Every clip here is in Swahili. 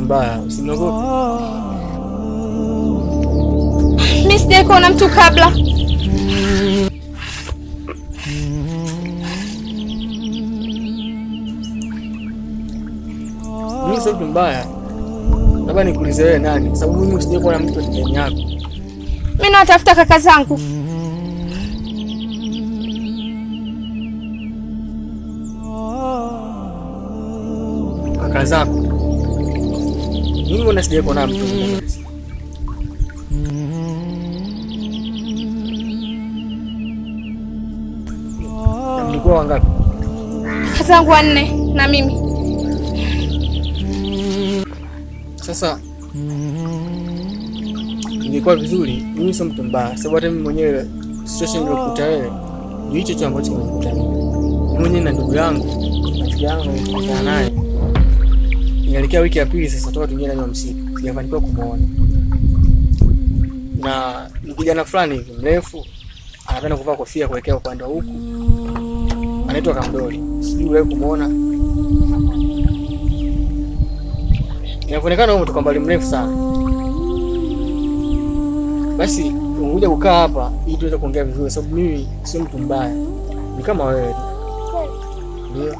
mbaya, usiniogope. Mimi sijawahi kuona mtu kabla. Mimi sio mtu mbaya. Labda nikuulize wewe nani? Sababu mimi sijawahi kuona mtu ndani yako. Mimi nawatafuta kaka zangu. Kaka zako? Mimi mbona sijawahi kuona mtu? Mlikuwa wangapi? Kaka zangu 4 na mimi. Sasa ingekuwa vizuri, mimi sio mtu mbaya, sababu hata mimi mwenyewe situation nilokuta wewe ndio hicho ambacho kimekuta mimi. Mimi mwenyewe na ndugu yangu, rafiki yangu nilikutana naye. Inaelekea wiki ya pili sasa toka tuingie ndani ya msitu. Sijafanikiwa kumuona. Na ni kijana fulani hivi mrefu, anapenda kuvaa kofia kuelekea upande wa huku. Anaitwa Kamdoli. Sijui wewe kumuona. Inaonekana wewe mtu mbali mrefu sana. Basi ungekuja kukaa hapa ili tuweze kuongea vizuri, sababu mimi sio mtu mbaya. Ni kama wewe. Ndio.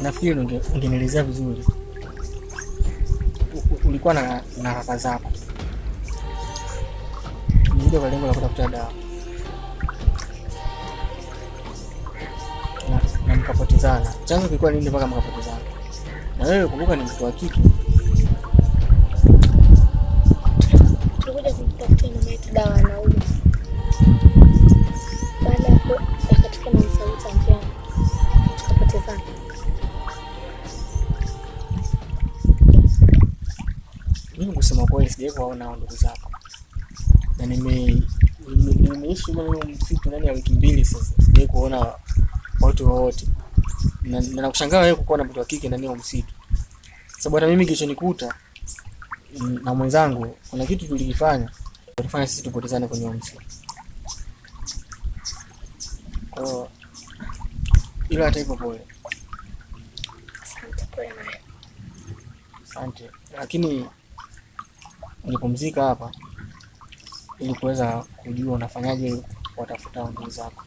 Nafikiri ungenielezea vizuri. Ulikuwa na kaka zako. Nilikuja kwa lengo la kutafuta dawa. Na mkapotezana. Chanzo kilikuwa nini mpaka mkapotezana? Na wewe kumbuka ni mtu wa kike. Tulikuja kumtafuta mama yetu dawa na huyu. Baada ya akatoka na msauti mpya. Tukapotezana. Mimi kusema kweli sijawahi kuona ndugu zako. Na nimeishi mimi msitu ndani ya wiki 2 sasa. Sijawahi kuona watu wote. Na nakushangaa wewe kuona mtu wa kike ndani ya msitu. Sababu hata mimi kilichonikuta na mwenzangu kuna kitu tulikifanya. Tulifanya sisi tupotezane kwenye msitu. Kwa ila hata hivyo pole. Asante. Lakini nilipumzika hapa ili kuweza kujua unafanyaje watafuta ndugu zako.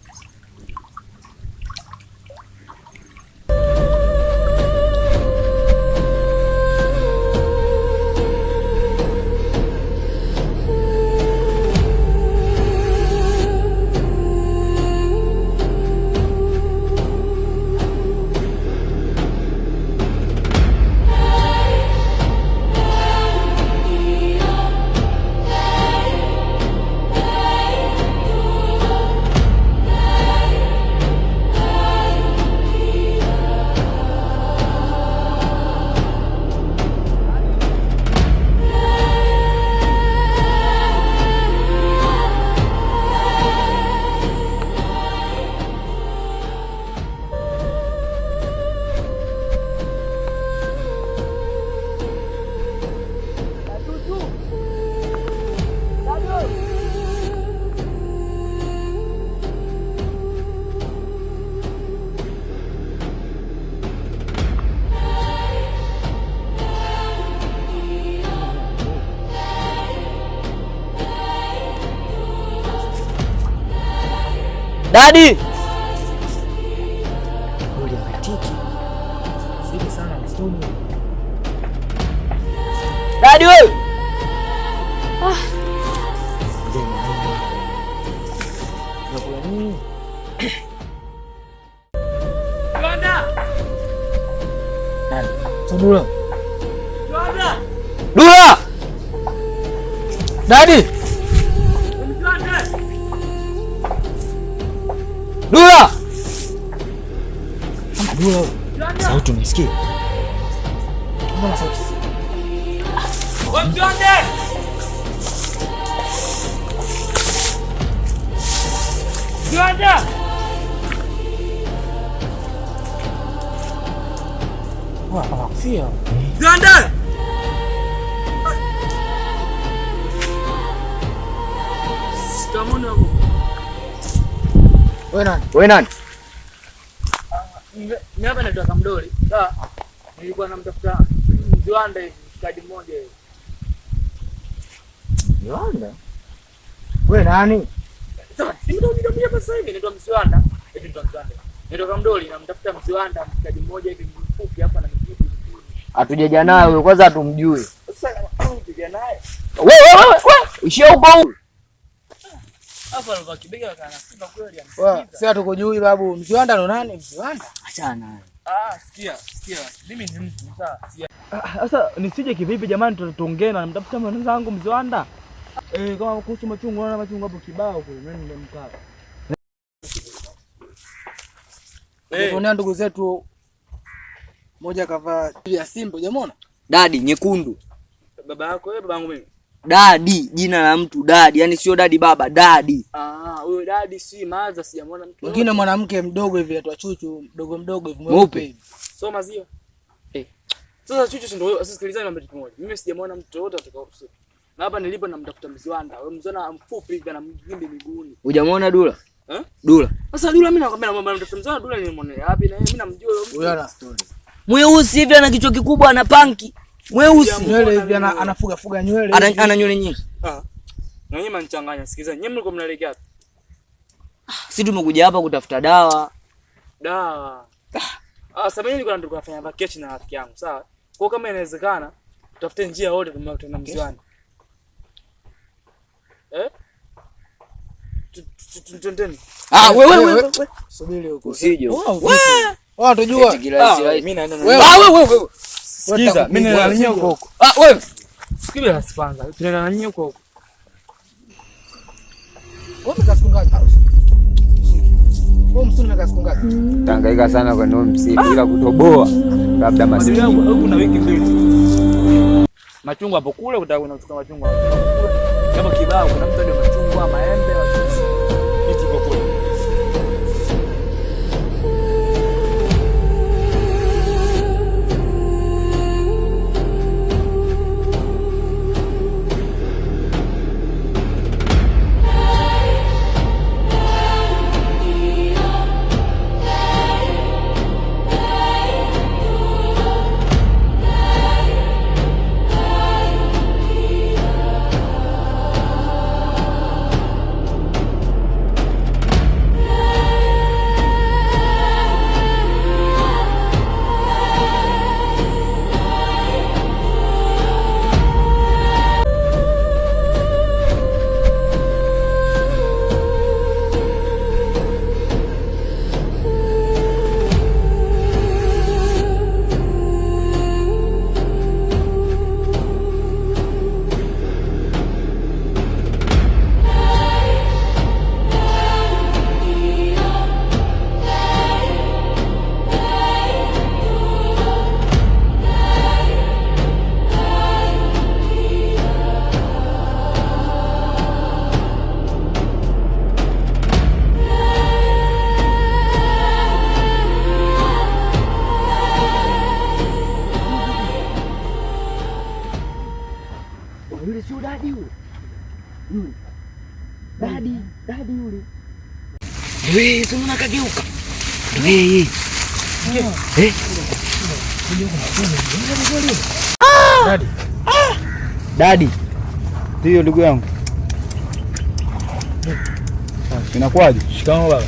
Dadi! Ule matiki. Sidi sana msituni. Dadi wewe! Ndema. Unakula nini? Dula! Nani? Dula! Dula! Dula! Dadi! Dula! Dula! Sauti unisikia? Mbona sauti? Wewe mjane! Mjane! Wah, anakufia. Mjane! Sitamona huko. Wewe nani? Wewe nani? Mimi hapa naitwa Kamdoli. Sawa. Nilikuwa namtafuta Mziwanda hivi, kadi moja hivi. Mziwanda? Wewe nani? Sasa, mimi sasa hivi naitwa Mziwanda. Eti ndo Mziwanda. Naitwa Kamdoli namtafuta Mziwanda, kadi moja hivi mfupi hapa na mfupi. Hatujaja naye wewe, kwanza hatumjui. Sasa, hatujaja naye. Wewe. Ishia huko. Hapa ndo kibega kana sifa kweli ya. Sasa hatukujui babu. Mziwanda ndo nani? Mziwanda? Achana naye. Sikia. Mimi ni mtu sawa. Sasa nisije kivipi jamani, tuongee na mtafuta mwenzangu Mziwanda. Kama kuhusu machungwa, naona machungwa hapo kibao kule, mimi ndo mkaa. Tunaona ndugu zetu moja kavaa ya Simba, unaona? Dadi nyekundu. Baba yako wewe, babangu mimi. Dadi, jina la mtu Dadi, yani sio Dadi baba, Dadi. Huyo Dadi si maza, sijamwona mtu. Mwingine mwanamke mdogo hivi atwa Chuchu, mdogo hivi mweupe hivi. So maziwa. Sasa Chuchu ndio wewe, sikilizani mambo kimoja. Mimi sijamwona mtu wote atakao usiku. Na hapa nilipo namtafuta Mziwanda. Wewe Mziwanda mfupi hivi ana mgimbi miguuni. Hujamwona Dula? Dula. Sasa Dula mimi nakwambia namtafuta Mziwanda, Dula nilimwona wapi na mimi namjua huyo mtu. Huyo ana story. Mweusi hivi ana kichwa kikubwa, ana panki. Mweusi. Nywele hivi anafuga nywele. Ana nywele nyingi. Na nyinyi mnachanganya. Sikiliza, nyinyi mliko mnaelekea wapi? Sisi tumekuja hapa kutafuta dawa. Dawa. Sasa mimi nilikuwa nataka kufanya vacation na rafiki yangu, sawa? Kwa kama inawezekana, tutafute njia yote tumekutana Mziwanda. Twendeni. Wewe. Subiri huko. Usije. Wewe tujua. Mimi naenda na wewe. Sikiza, mimi naenda na nyinyi huko. Wewe. Sikiza kwanza. Tunaenda na nyinyi huko. Wewe kasiku ngapi? Wewe msuni na kasiku ngapi? Tangaika sana kwa ndio msitu ila kutoboa labda masiku yangu kuna wiki mbili. Machungwa hapo kule utachukua machungwa. Kama kibao kuna mtu ndio machungwa, maembe, miti iko kule. Yule sio Dadi yule. Dadi yule. Wewe sio unakageuka. Wewe. Dadi. Ndio ndugu yangu. Inakuwaje? Shikamoo baba.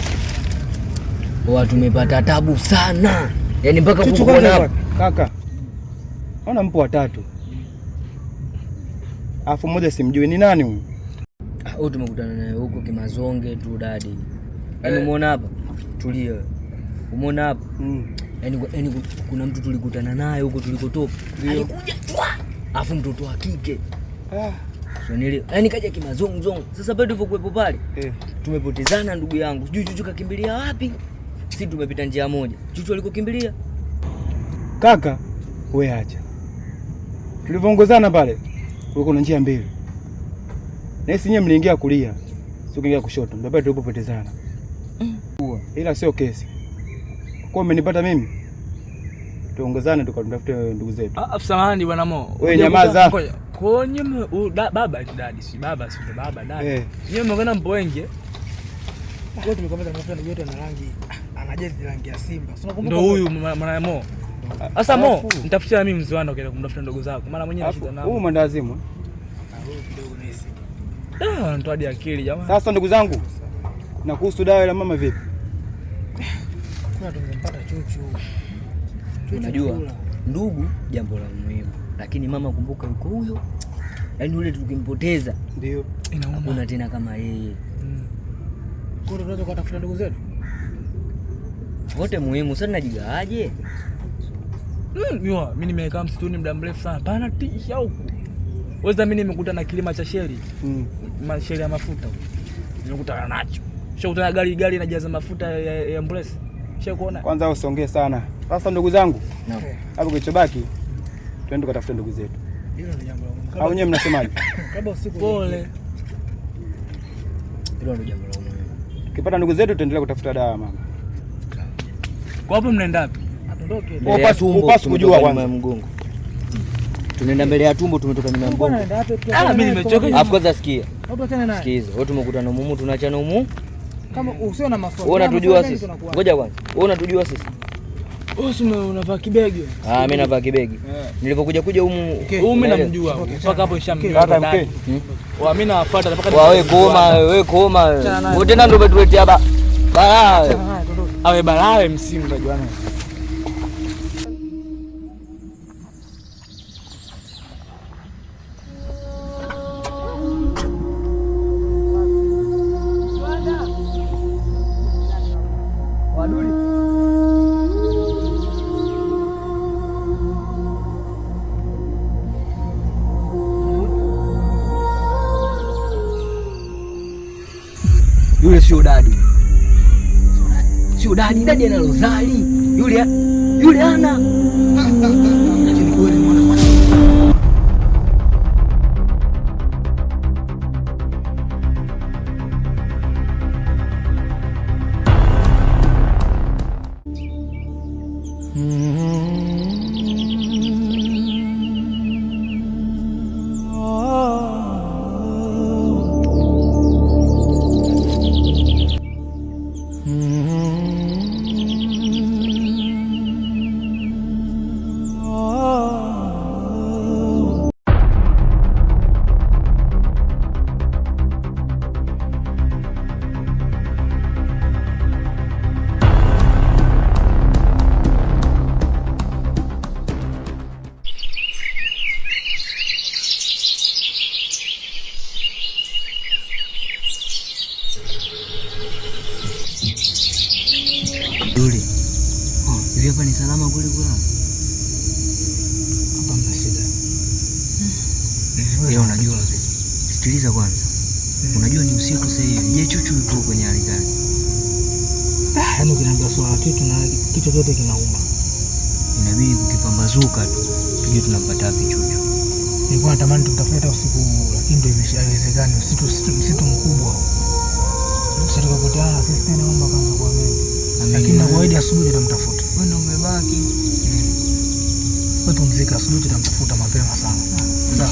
Watu tumepata tabu sana. Yaani mpaka kukuona hapa. Kaka. Ona mpo watatu. Alafu mmoja simjui ni nani huyu? Tumekutana naye huko Kimazonge tu Dadi. Yaani umeona hapa? Tulia. Umeona hapa? Yaani kuna mtu tulikutana naye huko tulikotoka. Alikuja afu mtoto wa kike. Unanielewa? Yaani kaja kimazongzong. Sasa pale tulipokuepo pale, tumepotezana ndugu yangu. Sijui Chuchu kakimbilia wapi? Sisi tumepita njia moja. Chuchu alikokimbilia? Kaka, wewe acha. Tulivyoongozana pale, kulikuwa kuna njia mbili. Na sisi nyewe mliingia kulia, sio kuingia kushoto. Ndio pale tulipopotezana. Ila sio kesi. Kwa umenipata mimi? Tuongozane tukatafute ndugu zetu. Samahani bwana Mo. Wewe nyamaza. Kwa nyinyi baba dadi si baba si baba dadi. Nyinyi mmeona mpo wengi. Kwa tumekomeza mtafuta ndugu yetu ana rangi ana jezi rangi ya Simba. Ndio huyu mwana Mo. Sasa Mo, nitafutia mimi Mziwanda ukaenda kumtafuta ndugu zako. Maana mwenyewe anashida nao. Huyu mwandazimu. Huyu kidogo nisi. Ndio hadi akili jamaa. Sasa ndugu zangu, na kuhusu dawa la mama vipi? Kuna tumempata Chuchu. Unajua ndugu jambo la muhimu, lakini mama kumbuka yuko huyo. Yaani ule tukimpoteza ndio inauma. Kuna tena kama yeye. Kwa tunaweza kutafuta ndugu zetu. Wote muhimu sana najigaaje? Mimi nimekaa msituni muda mrefu sana. Pana tisha huko. Wewe mimi nimekuta na kilima cha sheri. Sheri ya mafuta. Nimekutana nacho. Shakutana gari inajaza mafuta ya ambulance. Shakuona. Kwanza usongee sana. Sasa ndugu zangu. Hapo kilichobaki twende tukatafute ndugu zetu. Hilo ni jambo la muhimu. Au nyewe mnasemaje? Kabla usiku pole. Hilo ndio jambo la muhimu. Tukipata ndugu zetu tutaendelea kutafuta dawa mama. Kwa hapo mnaenda wapi? Atondoke. Upasi kujua kwanza mgongo. Tunaenda mbele ya tumbo, tumetoka nyuma ya mgongo. Mimi nimechoka. Afu kwanza sikia. Hapo achana naye. Sikiza, wewe tumekutana humu tunaachana humu. Kama usio na maswali. Wewe unatujua sisi. Ngoja kwanza. Wewe unatujua sisi. Wewe unavaa kibegi. Mimi navaa kibegi. Nilipokuja humu mimi namjua. Mpaka hapo nishamjua. Hata mke. Mimi nafuata mpaka wewe koma. Wewe tena ndio umetuletea balaa. Awe balaa msimu unajua nani. Yule sio dadi. Sio dadi ana rozali. Yule ana. Lakini kweli mwana. Yule. Hivi hapa ni salama kweli kwa? Hapa mna shida. Wewe unajua mzee. Sikiliza kwanza. Unajua ni usiku sasa hivi. Je, Chuchu yupo kwenye hali gani? Yaani ukiniambia swala kitu na kitu chote kinauma. Inabidi kukipambazuka tu. Tuje tunampata wapi Chuchu. Nilikuwa natamani tumtafute usiku lakini ndio imeshawezekana. Msitu mkubwa. Sasa tukapoteana sisi tena naomba kwanza kwa mimi. Lakini na kuahidi asubuhi tutamtafuta. Wewe ndio umebaki. Wewe pumzika, asubuhi tutamtafuta mapema sana. Sawa.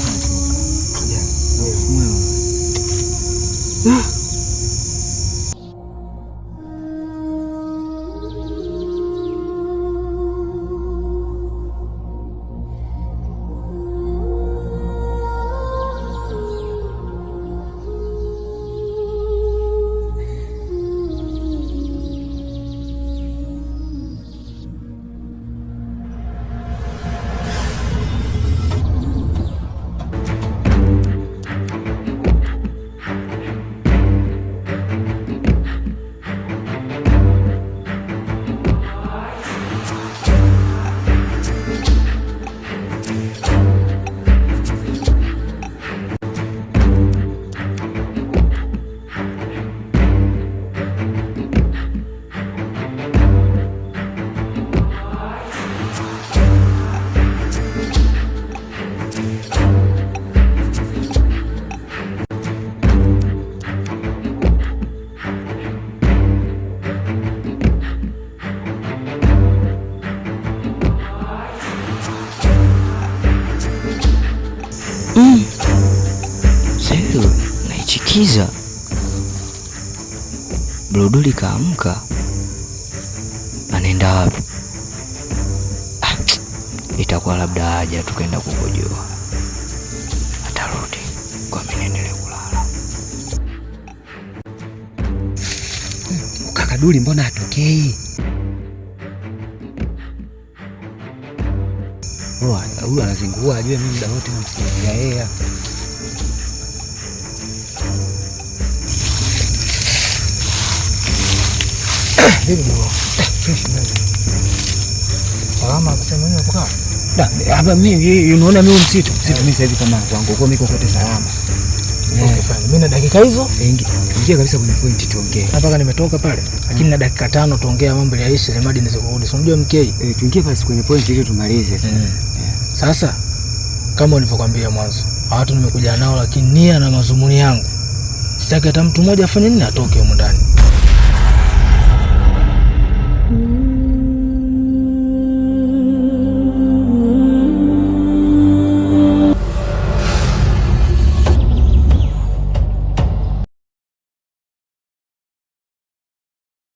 Kiza Broduli kaamka, anaenda wapi? Itakuwa labda haja tukaenda kukojoa, atarudi kwa mimi niendelee kulala. Kaka Duli mbona hatokei? Huyu anazingua, ajue mimi muda wote namsikia yeye. Salama kusema nini kwa? Hapa mimi unaona mimi msitu mimi sasa hivi kama kwangu kwa miko kote salama. Okay fine. Mimi na dakika hizo ingia kabisa kwenye point tuongee. Mpaka nimetoka pale. Lakini na dakika 5 tuongea mambo ya Aisha Lemadi niweze kurudi. Unajua mkei? Tuingie basi kwenye point ile tumalize. Sasa kama nilivyokuambia mwanzo, watu nimekuja nao, lakini nia na mazumuni yangu sitaki hata mtu mmoja afanye nini atoke huko ndani.